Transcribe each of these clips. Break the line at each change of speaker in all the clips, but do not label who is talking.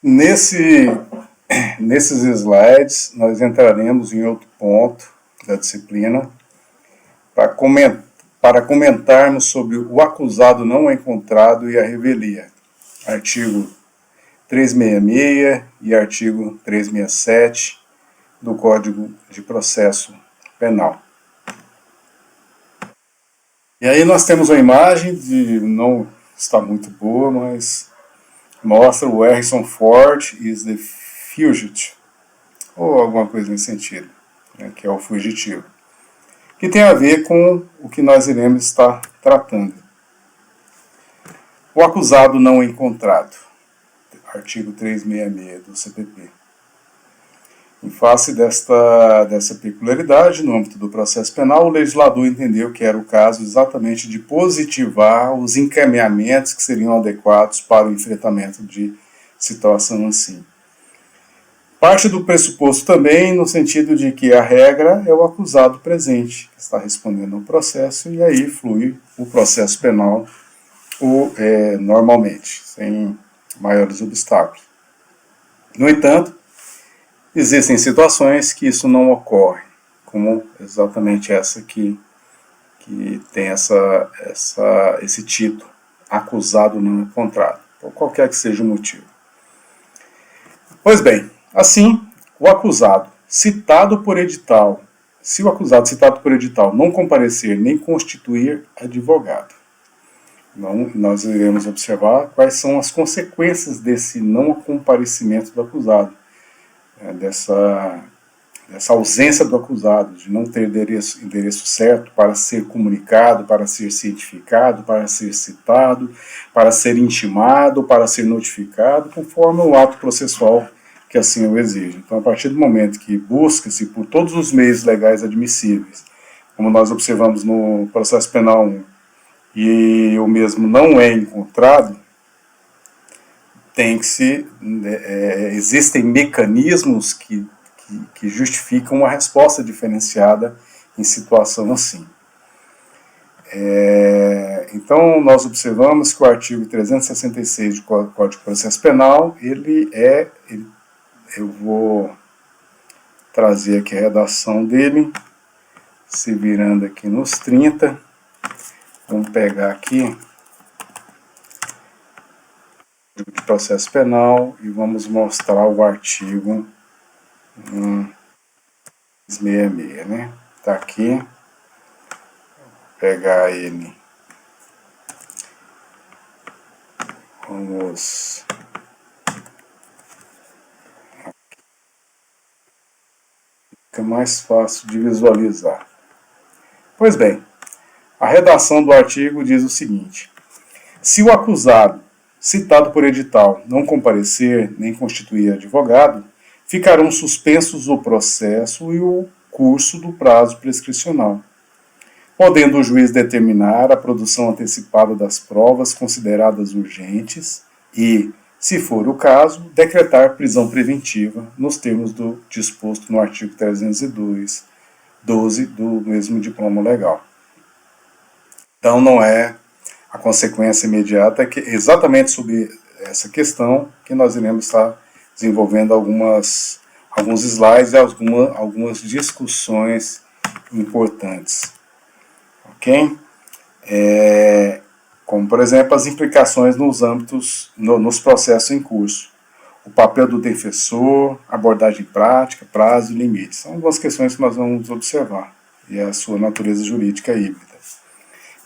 Nesses slides, nós entraremos em outro ponto da disciplina para comentarmos sobre o acusado não encontrado e a revelia. Artigo 366 e artigo 367 do Código de Processo Penal. E aí nós temos uma imagem de, não está muito boa, mas mostra o Harrison Ford is the fugitive, ou alguma coisa nesse sentido, né, que é o fugitivo, que tem a ver com o que nós iremos estar tratando. O acusado não encontrado, artigo 366 do CPP. Em face dessa peculiaridade, no âmbito do processo penal, o legislador entendeu que era o caso exatamente de positivar os encaminhamentos que seriam adequados para o enfrentamento de situação assim. Parte do pressuposto também no sentido de que a regra é o acusado presente, que está respondendo ao processo, e aí flui o processo penal normalmente, sem maiores obstáculos. No entanto, existem situações que isso não ocorre, como exatamente essa que tem esse título, acusado não encontrado, por qualquer que seja o motivo. Pois bem, assim, o acusado citado por edital, se o acusado citado por edital não comparecer nem constituir advogado, nós iremos observar quais são as consequências desse não comparecimento do acusado, dessa ausência do acusado, de não ter endereço certo para ser comunicado, para ser cientificado, para ser citado, para ser intimado, para ser notificado, conforme o ato processual que assim o exige. Então, a partir do momento que busca-se por todos os meios legais admissíveis, como nós observamos no processo penal 1, e o mesmo não é encontrado, existem mecanismos que justificam uma resposta diferenciada em situação assim. Então, nós observamos que o artigo 366 do Código de Processo Penal, eu vou trazer aqui a redação dele, se virando aqui nos 30, vamos pegar aqui o Código de Processo Penal e vamos mostrar o artigo 366, né? Está aqui, vou pegar ele, vamos fica mais fácil de visualizar. Pois bem, a redação do artigo diz o seguinte: se o acusado citado por edital não comparecer nem constituir advogado, ficarão suspensos o processo e o curso do prazo prescricional, podendo o juiz determinar a produção antecipada das provas consideradas urgentes e, se for o caso, decretar prisão preventiva nos termos do disposto no artigo 312 do mesmo diploma legal. Então, não é a consequência imediata, que exatamente sobre essa questão que nós iremos estar desenvolvendo alguns slides e algumas discussões importantes. Ok? Como, por exemplo, as implicações nos processos em curso. O papel do defensor, abordagem prática, prazo e limite. São algumas questões que nós vamos observar. E a sua natureza jurídica híbrida.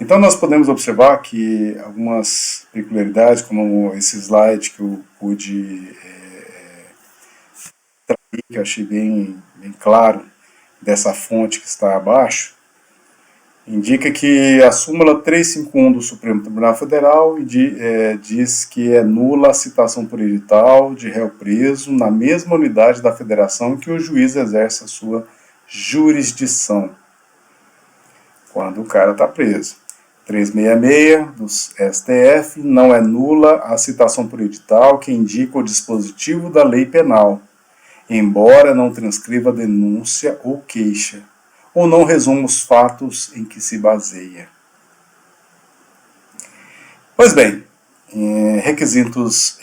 Então, nós podemos observar que algumas peculiaridades, como esse slide que eu pude trazer, que eu achei bem claro, dessa fonte que está abaixo, indica que a súmula 351 do Supremo Tribunal Federal diz que é nula a citação por edital de réu preso na mesma unidade da federação em que o juiz exerce a sua jurisdição, quando o cara está preso. 366 do STF, não é nula a citação por edital que indica o dispositivo da lei penal, embora não transcreva denúncia ou queixa, ou não resuma os fatos em que se baseia. Pois bem, requisitos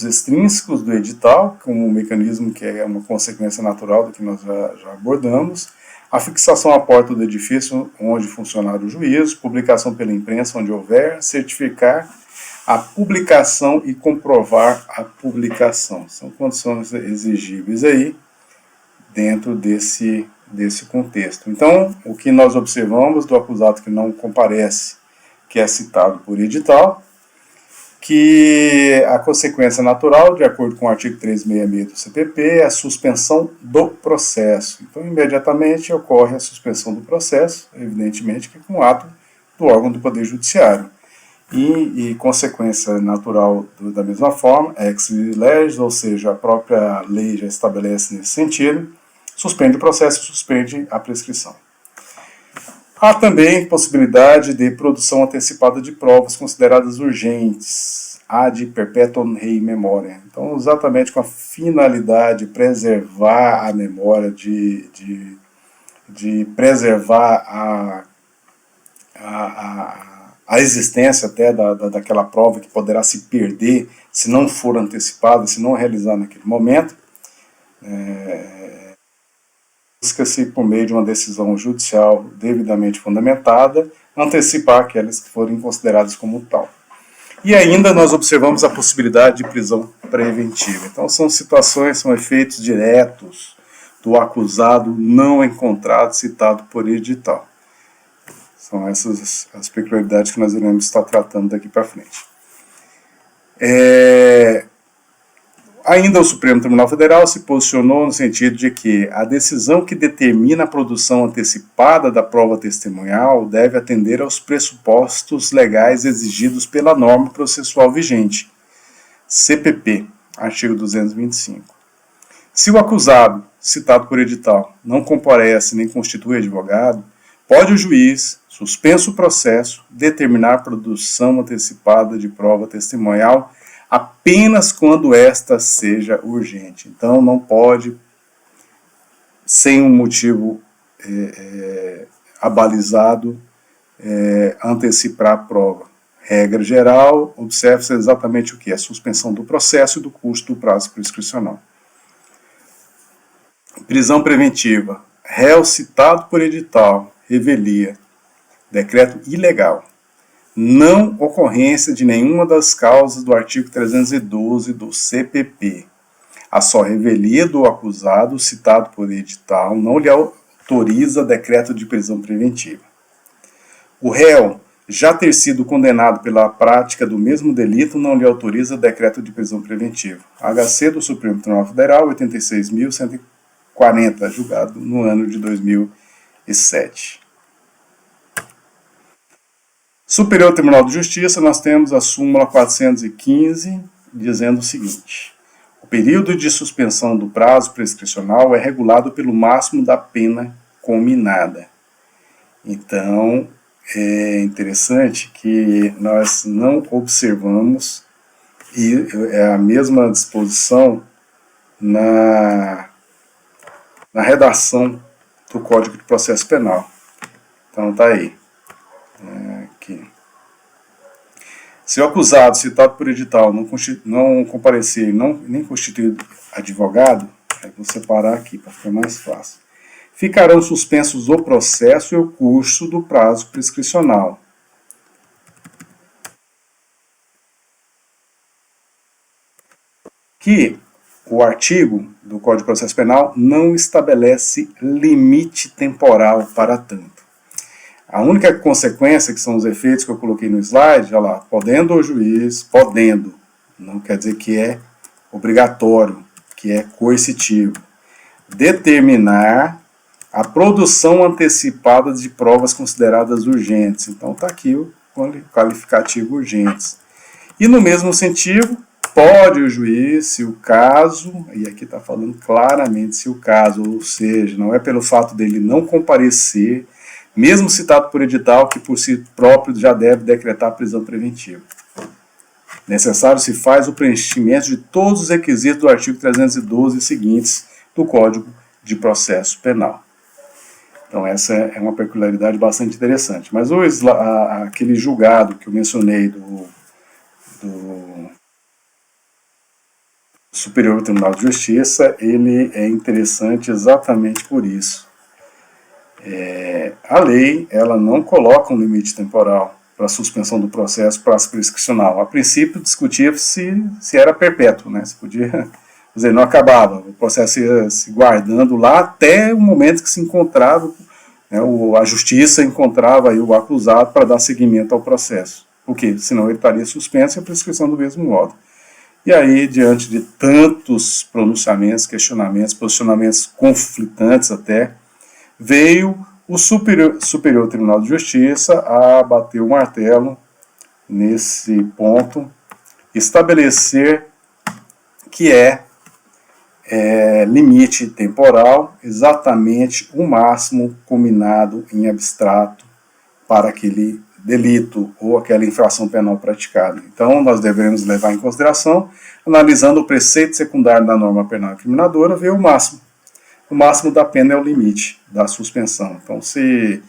extrínsecos do edital, como um mecanismo que é uma consequência natural do que nós já abordamos, a fixação à porta do edifício onde funcionar o juízo, publicação pela imprensa onde houver, certificar a publicação e comprovar a publicação. São condições exigíveis aí dentro desse contexto. Então, o que nós observamos do acusado que não comparece, que é citado por edital, que a consequência natural, de acordo com o artigo 366 do CPP, é a suspensão do processo. Então, imediatamente ocorre a suspensão do processo, evidentemente que com ato do órgão do Poder Judiciário. E consequência natural da mesma forma, ex lege, ou seja, a própria lei já estabelece nesse sentido, suspende o processo e suspende a prescrição. Há também possibilidade de produção antecipada de provas consideradas urgentes, ad perpetuum rei memoria. Então, exatamente com a finalidade de preservar a memória, de preservar a existência até daquela prova que poderá se perder se não for antecipada, se não realizar naquele momento, busca-se, por meio de uma decisão judicial devidamente fundamentada, antecipar aquelas que forem consideradas como tal. E ainda nós observamos a possibilidade de prisão preventiva. Então são situações, são efeitos diretos do acusado não encontrado citado por edital. São essas as peculiaridades que nós iremos estar tratando daqui para frente. Ainda o Supremo Tribunal Federal se posicionou no sentido de que a decisão que determina a produção antecipada da prova testemunhal deve atender aos pressupostos legais exigidos pela norma processual vigente, CPP, artigo 225. Se o acusado, citado por edital, não comparece nem constitui advogado, pode o juiz, suspenso o processo, determinar a produção antecipada de prova testemunhal apenas quando esta seja urgente. Então, não pode, sem um motivo abalizado, antecipar a prova. Regra geral, observe-se exatamente o que é a suspensão do processo e do curso do prazo prescricional. Prisão preventiva. Réu citado por edital, revelia, decreto ilegal. Não ocorrência de nenhuma das causas do artigo 312 do CPP. A só revelia do acusado citado por edital não lhe autoriza decreto de prisão preventiva. O réu já ter sido condenado pela prática do mesmo delito não lhe autoriza decreto de prisão preventiva. HC do Supremo Tribunal Federal, 86.140, julgado no ano de 2007. Superior Tribunal de Justiça, nós temos a súmula 415, dizendo o seguinte: o período de suspensão do prazo prescricional é regulado pelo máximo da pena cominada. Então, é interessante que nós não observamos, e é a mesma disposição na redação do Código de Processo Penal. Então, está aí. Aqui. Se o acusado citado por edital não comparecer, nem constituir advogado, vou separar aqui para ficar mais fácil, ficarão suspensos o processo e o curso do prazo prescricional. Que o artigo do Código de Processo Penal não estabelece limite temporal para tanto. A única consequência, que são os efeitos que eu coloquei no slide, olha lá, podendo o juiz, podendo, não quer dizer que é obrigatório, que é coercitivo, determinar a produção antecipada de provas consideradas urgentes. Então está aqui o qualificativo urgentes. E no mesmo sentido, pode o juiz, se o caso, e aqui está falando claramente se o caso, ou seja, não é pelo fato dele não comparecer, mesmo citado por edital, que por si próprio já deve decretar prisão preventiva. Necessário se faz o preenchimento de todos os requisitos do artigo 312 e seguintes do Código de Processo Penal. Então essa é uma peculiaridade bastante interessante. Mas aquele julgado que eu mencionei do Superior Tribunal de Justiça, ele é interessante exatamente por isso. A lei, ela não coloca um limite temporal para a suspensão do processo, prazo prescricional. A princípio discutia-se se era perpétuo, né? Se podia, dizer, não acabava, o processo ia se guardando lá até o momento que se encontrava, né, a justiça encontrava aí o acusado para dar seguimento ao processo. Por quê? Senão ele estaria suspenso e a prescrição do mesmo modo. E aí, diante de tantos pronunciamentos, questionamentos, posicionamentos conflitantes até, veio o Superior Tribunal de Justiça a bater o martelo nesse ponto, estabelecer que limite temporal exatamente o máximo combinado em abstrato para aquele delito ou aquela infração penal praticada. Então, nós devemos levar em consideração, analisando o preceito secundário da norma penal incriminadora, ver o máximo. O máximo da pena é o limite da suspensão. Então, se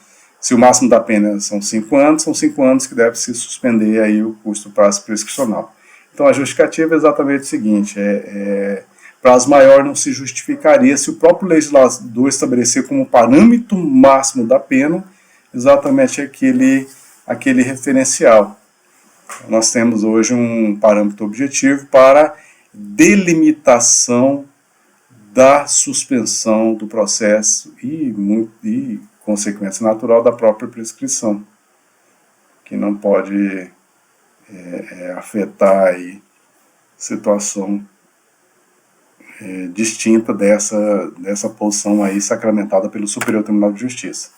o máximo da pena são 5 anos, são 5 anos que deve se suspender aí o curso do prazo prescricional. Então, a justificativa é exatamente o seguinte, prazo maior não se justificaria se o próprio legislador estabelecer como parâmetro máximo da pena exatamente aquele referencial. Nós temos hoje um parâmetro objetivo para delimitação da suspensão do processo e consequência natural da própria prescrição, que não pode afetar aí situação distinta dessa posição aí sacramentada pelo Superior Tribunal de Justiça.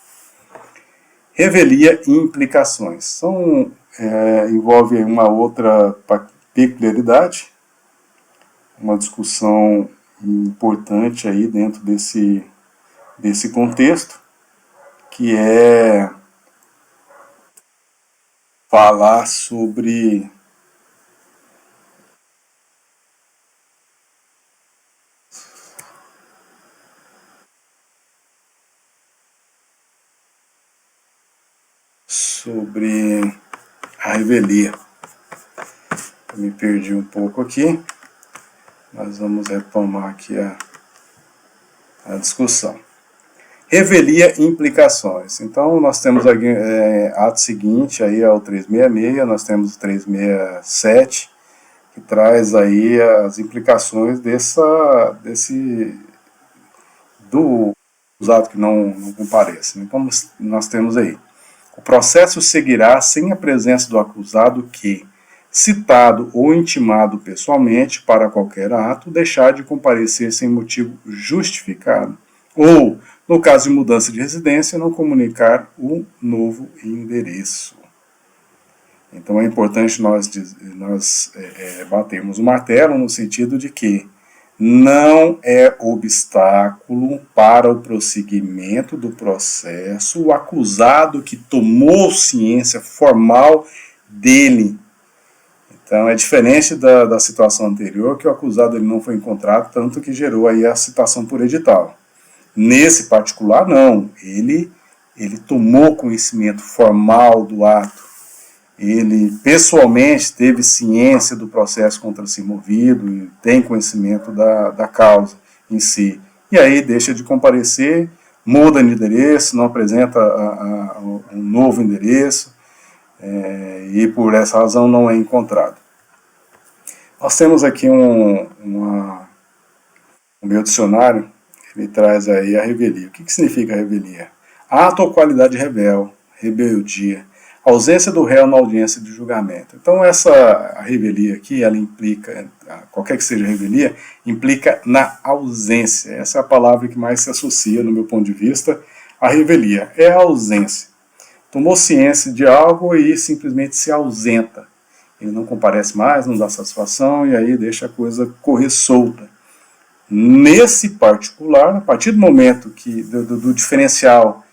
Revelia e implicações. Envolve uma outra peculiaridade, uma discussão importante aí dentro desse contexto, que é falar sobre a revelia. Eu me perdi um pouco aqui, mas vamos retomar aqui a discussão. Revelia e implicações. Então, nós temos aqui, ato seguinte aí ao 366, nós temos o 367, que traz aí as implicações do acusado que não comparece. Então, nós temos aí: o processo seguirá sem a presença do acusado que, citado ou intimado pessoalmente para qualquer ato, deixar de comparecer sem motivo justificado, ou, no caso de mudança de residência, não comunicar o novo endereço. Então é importante nós batermos o martelo no sentido de que não é obstáculo para o prosseguimento do processo o acusado que tomou ciência formal dele. Então é diferente da situação anterior, que o acusado ele não foi encontrado, tanto que gerou aí a citação por edital. Nesse particular, não. Ele tomou conhecimento formal do ato. Ele pessoalmente teve ciência do processo contra si movido e tem conhecimento da causa em si. E aí deixa de comparecer, muda de endereço, não apresenta um novo endereço, e por essa razão não é encontrado. Nós temos aqui o meu dicionário, ele traz aí a revelia. O que significa revelia? Ato ou qualidade rebel, rebeldia, ausência do réu na audiência de julgamento. Então a revelia aqui, ela implica, qualquer que seja a revelia, implica na ausência. Essa é a palavra que mais se associa, no meu ponto de vista, à revelia. É a ausência. Tomou ciência de algo e simplesmente se ausenta. Ele não comparece mais, não dá satisfação e aí deixa a coisa correr solta. Nesse particular, a partir do momento do diferencial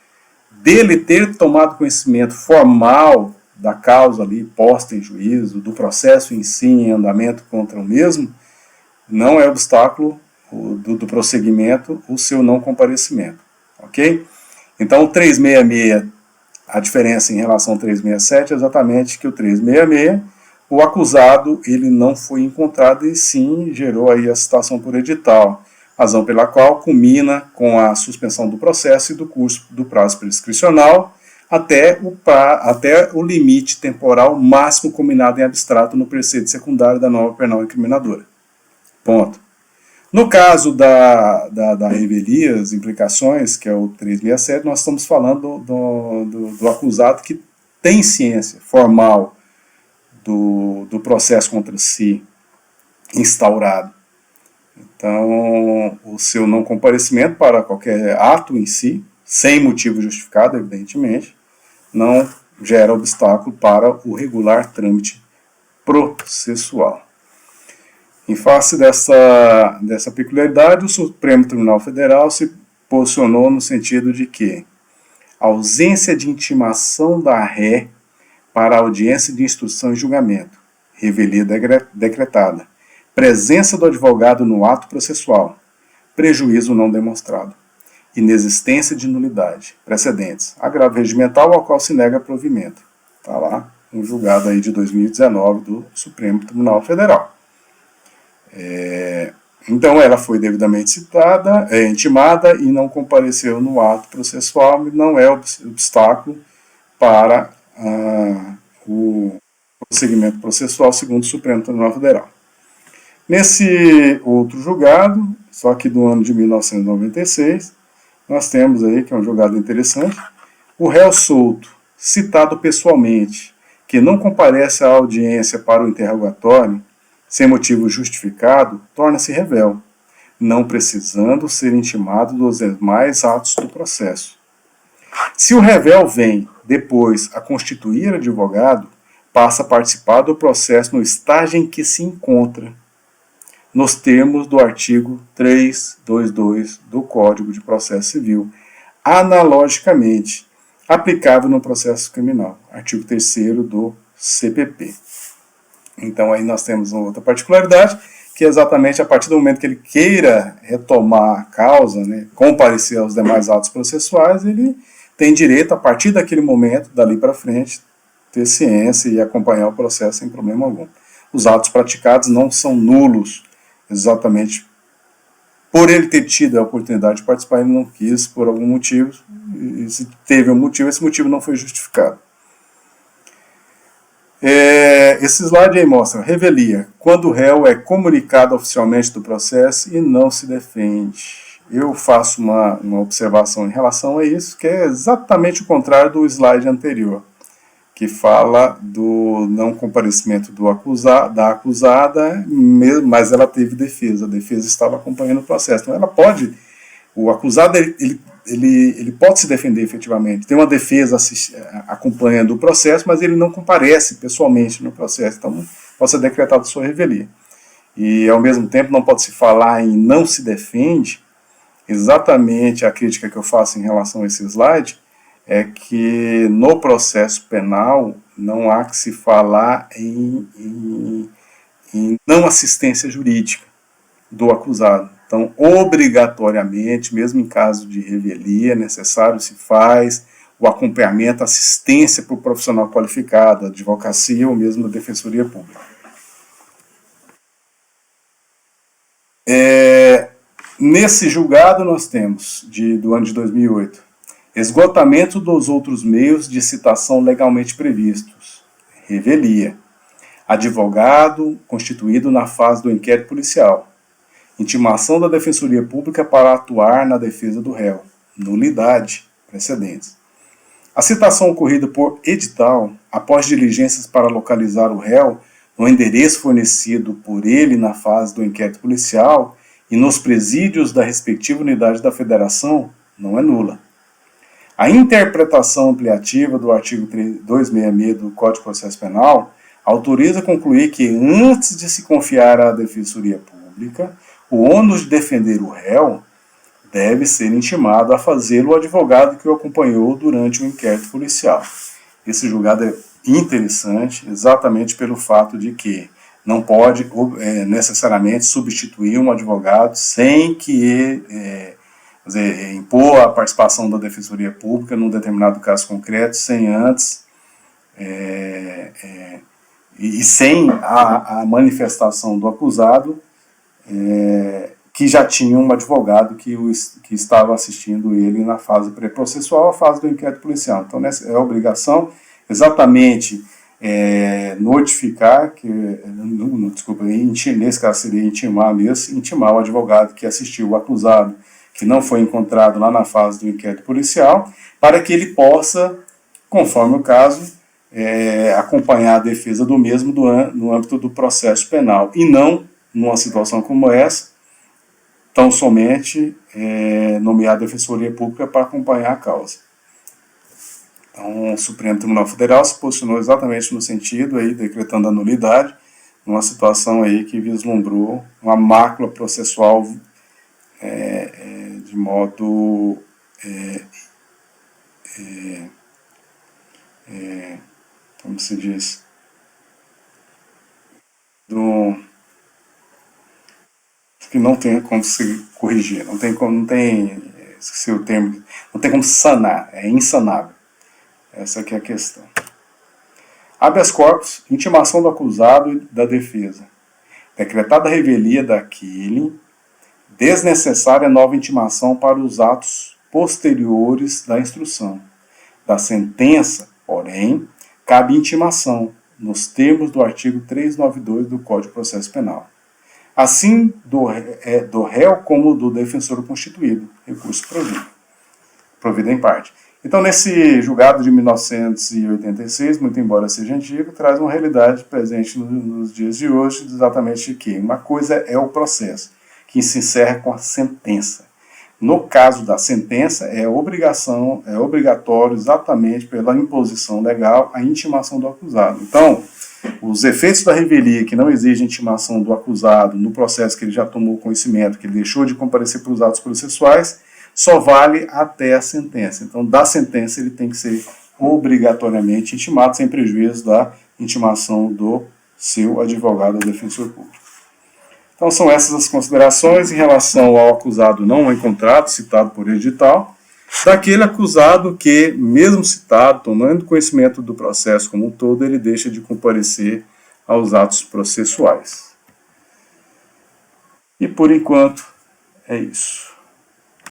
dele ter tomado conhecimento formal da causa ali posta em juízo, do processo em si em andamento contra o mesmo, não é obstáculo do prosseguimento o seu não comparecimento, ok? Então o 366, a diferença em relação ao 367 é exatamente que o 366 o acusado ele não foi encontrado e sim gerou aí a citação por edital, razão pela qual culmina com a suspensão do processo e do curso do prazo prescricional até o limite temporal máximo combinado em abstrato no preceito secundário da norma penal incriminadora. Ponto. No caso da revelia, as implicações, que é o 367, nós estamos falando do acusado que tem ciência formal do processo contra si instaurado. Então, o seu não comparecimento para qualquer ato em si, sem motivo justificado, evidentemente, não gera obstáculo para o regular trâmite processual. Em face dessa peculiaridade, o Supremo Tribunal Federal se posicionou no sentido de que a ausência de intimação da ré para a audiência de instrução e julgamento, revelia decretada, presença do advogado no ato processual, prejuízo não demonstrado, inexistência de nulidade, precedentes, agravo regimental ao qual se nega provimento. Está lá, um julgado aí de 2019 do Supremo Tribunal Federal. Então ela foi devidamente citada, intimada e não compareceu no ato processual, não é obstáculo para o procedimento processual segundo o Supremo Tribunal Federal. Nesse outro julgado, só que do ano de 1996, nós temos aí, que é um julgado interessante, o réu solto, citado pessoalmente, que não comparece à audiência para o interrogatório, sem motivo justificado, torna-se revel, não precisando ser intimado dos demais atos do processo. Se o revel vem, depois, a constituir advogado, passa a participar do processo no estágio em que se encontra, nos termos do artigo 322 do Código de Processo Civil, analogicamente aplicável no processo criminal, artigo 3º do CPP. Então aí nós temos uma outra particularidade, que é exatamente a partir do momento que ele queira retomar a causa, né, comparecer aos demais atos processuais, ele tem direito, a partir daquele momento, dali para frente, ter ciência e acompanhar o processo sem problema algum. Os atos praticados não são nulos, exatamente por ele ter tido a oportunidade de participar, ele não quis por algum motivo, e se teve um motivo, esse motivo não foi justificado. Esse slide aí mostra, revelia, quando o réu é comunicado oficialmente do processo e não se defende. Eu faço uma observação em relação a isso, que é exatamente o contrário do slide anterior, que fala do não comparecimento da acusada, mas ela teve defesa, a defesa estava acompanhando o processo. Então ela pode, o acusado ele pode se defender efetivamente, tem uma defesa acompanhando o processo, mas ele não comparece pessoalmente no processo, então pode ser decretada sua revelia. E ao mesmo tempo não pode se falar em não se defende, exatamente a crítica que eu faço em relação a esse slide, é que no processo penal não há que se falar em não assistência jurídica do acusado. Então, obrigatoriamente, mesmo em caso de revelia, necessário se faz o acompanhamento, assistência para o profissional qualificado, a advocacia ou mesmo a defensoria pública. Nesse julgado nós temos, do ano de 2008, esgotamento dos outros meios de citação legalmente previstos, revelia, advogado constituído na fase do inquérito policial, intimação da Defensoria Pública para atuar na defesa do réu, nulidade, precedentes. A citação ocorrida por edital, após diligências para localizar o réu no endereço fornecido por ele na fase do inquérito policial e nos presídios da respectiva unidade da Federação, não é nula. A interpretação ampliativa do artigo 266 do Código de Processo Penal autoriza concluir que, antes de se confiar à Defensoria Pública, o ônus de defender o réu deve ser intimado a fazê-lo o advogado que o acompanhou durante o inquérito policial. Esse julgado é interessante exatamente pelo fato de que não pode necessariamente substituir um advogado sem que impor a participação da Defensoria Pública num determinado caso concreto, sem antes e sem a manifestação do acusado, que já tinha um advogado que estava assistindo ele na fase pré-processual, a fase do inquérito policial. Então, é a obrigação exatamente notificar, nesse caso seria intimar mesmo, intimar o advogado que assistiu o acusado, que não foi encontrado lá na fase do inquérito policial, para que ele possa, conforme o caso, acompanhar a defesa do mesmo no âmbito do processo penal, e não, numa situação como essa, tão somente nomear a Defensoria Pública para acompanhar a causa. Então, o Supremo Tribunal Federal se posicionou exatamente no sentido, aí, decretando a nulidade, numa situação aí que vislumbrou uma mácula processual de modo como se diz, que não tem como se corrigir, esqueci o termo, não tem como sanar, é insanável. Essa aqui é a questão. Habeas corpus, intimação do acusado e da defesa. Decretada a revelia daquele, desnecessária nova intimação para os atos posteriores da instrução. Da sentença, porém, cabe intimação, nos termos do artigo 392 do Código de Processo Penal. Assim do réu como do defensor constituído, recurso provido em parte. Então, nesse julgado de 1986, muito embora seja antigo, traz uma realidade presente nos dias de hoje, exatamente que uma coisa é o processo, que se encerra com a sentença. No caso da sentença, é obrigatório, exatamente pela imposição legal, a intimação do acusado. Então, os efeitos da revelia, que não exige intimação do acusado no processo que ele já tomou conhecimento, que ele deixou de comparecer para os atos processuais, só vale até a sentença. Então, da sentença, ele tem que ser obrigatoriamente intimado, sem prejuízo da intimação do seu advogado ou defensor público. Então, são essas as considerações em relação ao acusado não encontrado, citado por edital, daquele acusado que, mesmo citado, tomando conhecimento do processo como um todo, ele deixa de comparecer aos atos processuais. E, por enquanto, é isso.